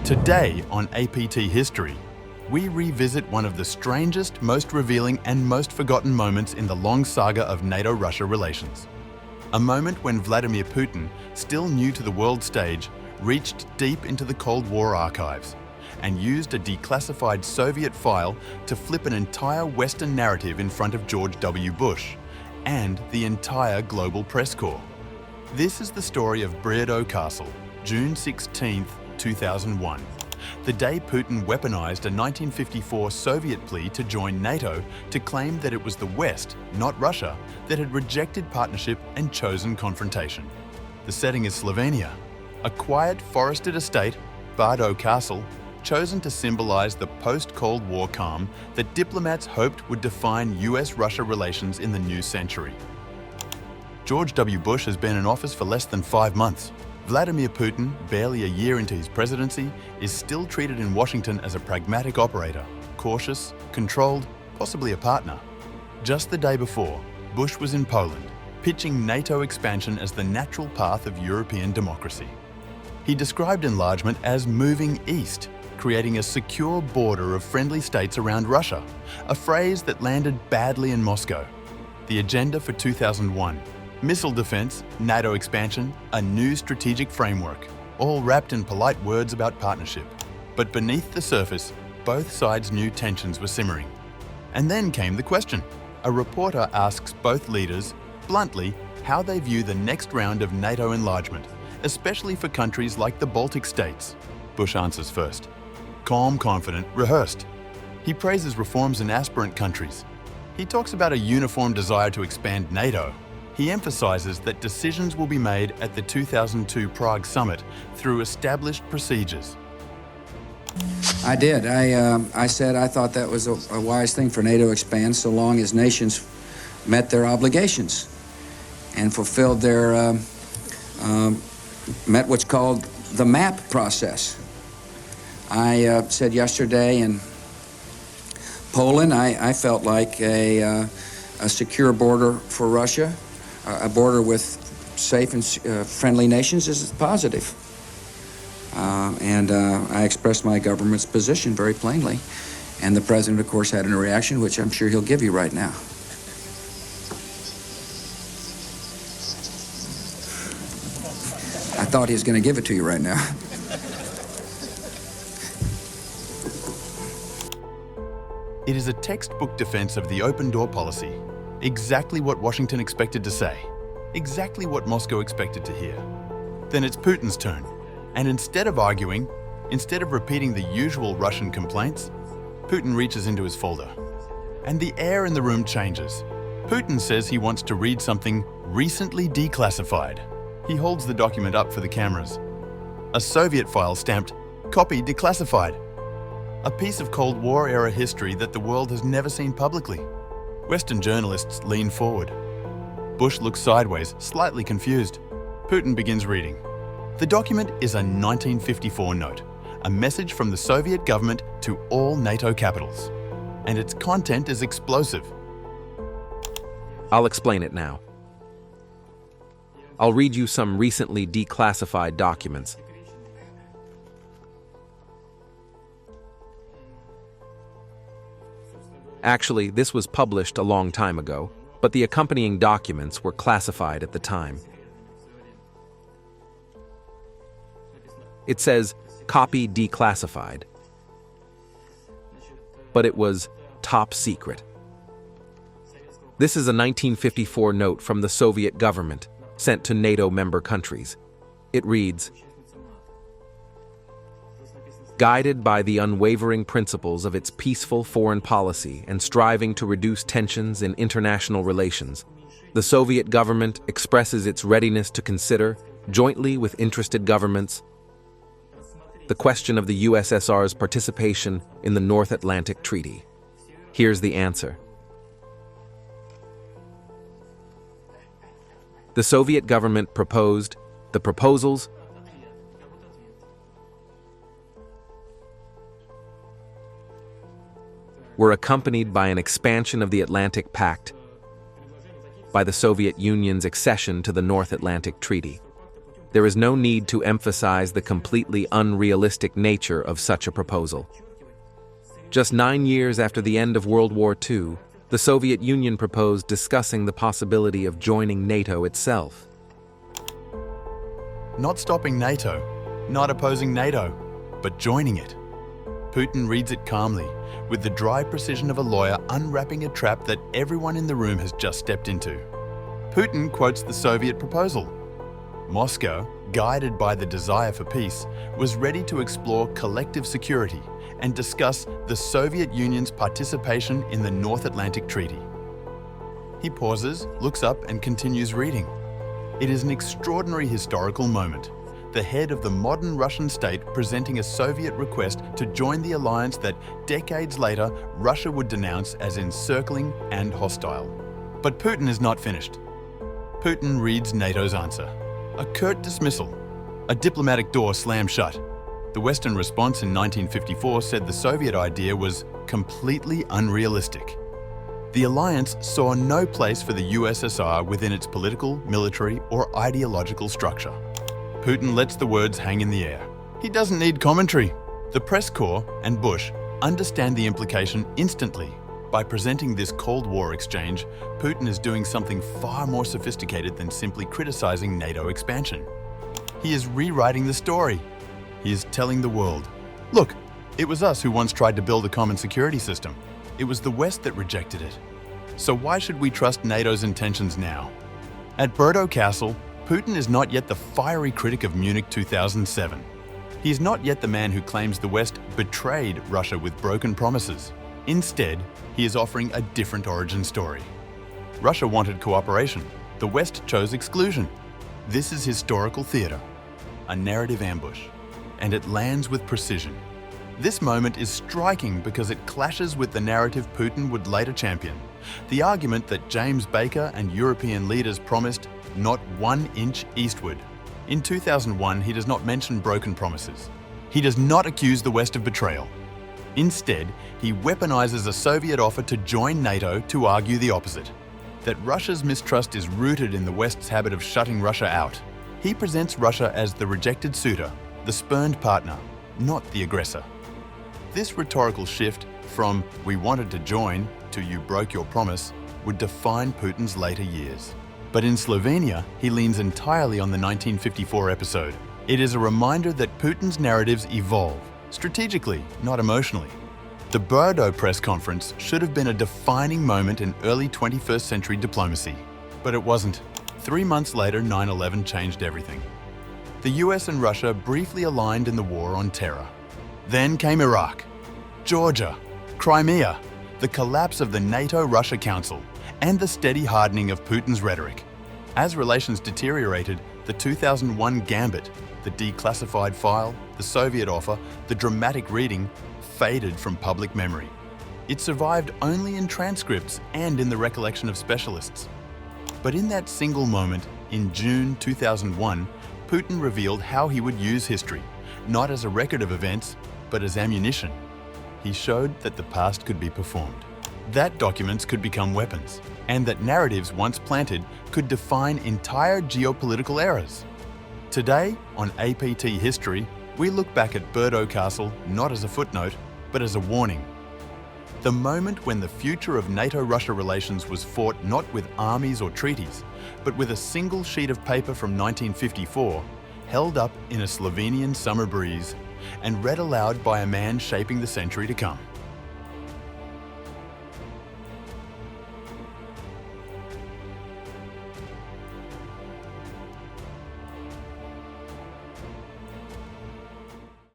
Today on APT History, we revisit one of the strangest, most revealing and most forgotten moments in the long saga of NATO-Russia relations. A moment when Vladimir Putin, still new to the world stage, reached deep into the Cold War archives and used a declassified Soviet file to flip an entire Western narrative in front of George W. Bush and the entire global press corps. This is the story of Brdo Castle, June 16, 2001, the day Putin weaponized a 1954 Soviet plea to join NATO to claim that it was the West, not Russia, that had rejected partnership and chosen confrontation. The setting is Slovenia, a quiet forested estate, Brdo Castle, chosen to symbolize the post-Cold War calm that diplomats hoped would define US-Russia relations in the new century. George W. Bush has been in office for less than 5 months. Vladimir Putin, barely a year into his presidency, is still treated in Washington as a pragmatic operator, cautious, controlled, possibly a partner. Just the day before, Bush was in Poland, pitching NATO expansion as the natural path of European democracy. He described enlargement as moving east, creating a secure border of friendly states around Russia, a phrase that landed badly in Moscow. The agenda for 2001: missile defense, NATO expansion, a new strategic framework, all wrapped in polite words about partnership. But beneath the surface, both sides knew tensions were simmering. And then came the question. A reporter asks both leaders, bluntly, how they view the next round of NATO enlargement, especially for countries like the Baltic states. Bush answers first. Calm, confident, rehearsed. He praises reforms in aspirant countries. He talks about a uniform desire to expand NATO. He emphasizes that decisions will be made at the 2002 Prague summit through established procedures. I did. I said I thought that was a wise thing for NATO to expand so long as nations met their obligations and fulfilled their, met what's called the MAP process. I said yesterday in Poland, I felt like a secure border for Russia, a border with safe and friendly nations is positive. And I expressed my government's position very plainly. And the president, of course, had a reaction, which I'm sure he'll give you right now. I thought he was going to give it to you right now. It is a textbook defense of the open door policy. Exactly what Washington expected to say. Exactly what Moscow expected to hear. Then it's Putin's turn. And instead of arguing, instead of repeating the usual Russian complaints, Putin reaches into his folder. And the air in the room changes. Putin says he wants to read something recently declassified. He holds the document up for the cameras. A Soviet file stamped, "Copy declassified." A piece of Cold War-era history that the world has never seen publicly. Western journalists lean forward. Bush looks sideways, slightly confused. Putin begins reading. The document is a 1954 note, a message from the Soviet government to all NATO capitals. And its content is explosive. I'll explain it now. I'll read you some recently declassified documents. Actually, this was published a long time ago, but the accompanying documents were classified at the time. It says, "Copy declassified," but it was top secret. This is a 1954 note from the Soviet government sent to NATO member countries. It reads, "Guided by the unwavering principles of its peaceful foreign policy and striving to reduce tensions in international relations, the Soviet government expresses its readiness to consider, jointly with interested governments, the question of the USSR's participation in the North Atlantic Treaty." Here's the answer. The Soviet government proposed, the proposals were accompanied by an expansion of the Atlantic Pact, by the Soviet Union's accession to the North Atlantic Treaty. there is no need to emphasize the completely unrealistic nature of such a proposal. Just 9 years after the end of World War II, the Soviet Union proposed discussing the possibility of joining NATO itself. Not stopping NATO, not opposing NATO, but joining it. Putin reads it calmly, with the dry precision of a lawyer unwrapping a trap that everyone in the room has just stepped into. Putin quotes the Soviet proposal. Moscow, guided by the desire for peace, was ready to explore collective security and discuss the Soviet Union's participation in the North Atlantic Treaty. He pauses, looks up, and continues reading. It is an extraordinary historical moment. The head of the modern Russian state presenting a Soviet request to join the alliance that decades later Russia would denounce as encircling and hostile. But Putin is not finished. Putin reads NATO's answer. A curt dismissal. A diplomatic door slammed shut. The Western response in 1954 said the Soviet idea was completely unrealistic. The alliance saw no place for the USSR within its political, military, or ideological structure. Putin lets the words hang in the air. He doesn't need commentary. The press corps and Bush understand the implication instantly. By presenting this Cold War exchange, Putin is doing something far more sophisticated than simply criticizing NATO expansion. He is rewriting the story. He is telling the world, look, it was us who once tried to build a common security system. It was the West that rejected it. So why should we trust NATO's intentions now? At Brdo Castle, Putin is not yet the fiery critic of Munich 2007. He is not yet the man who claims the West betrayed Russia with broken promises. Instead, he is offering a different origin story. Russia wanted cooperation. The West chose exclusion. This is historical theater, a narrative ambush, and it lands with precision. This moment is striking because it clashes with the narrative Putin would later champion. The argument that James Baker and European leaders promised not 1 inch eastward. In 2001, he does not mention broken promises. He does not accuse the West of betrayal. Instead, he weaponizes a Soviet offer to join NATO to argue the opposite, that Russia's mistrust is rooted in the West's habit of shutting Russia out. He presents Russia as the rejected suitor, the spurned partner, not the aggressor. This rhetorical shift from "we wanted to join" to "you broke your promise" would define Putin's later years. But in Slovenia, he leans entirely on the 1954 episode. It is a reminder that Putin's narratives evolve, strategically, not emotionally. The Brdo press conference should have been a defining moment in early 21st century diplomacy. But it wasn't. 3 months later, 9/11 changed everything. The US and Russia briefly aligned in the war on terror. Then came Iraq, Georgia, Crimea, the collapse of the NATO-Russia Council, and the steady hardening of Putin's rhetoric. As relations deteriorated, the 2001 gambit, the declassified file, the Soviet offer, the dramatic reading, faded from public memory. It survived only in transcripts and in the recollection of specialists. But in that single moment, in June 2001, Putin revealed how he would use history, not as a record of events, but as ammunition. He showed that the past could be performed, that documents could become weapons, and that narratives once planted could define entire geopolitical eras. Today, on APT History, we look back at Brdo Castle not as a footnote, but as a warning. The moment when the future of NATO-Russia relations was fought not with armies or treaties, but with a single sheet of paper from 1954, held up in a Slovenian summer breeze, and read aloud by a man shaping the century to come.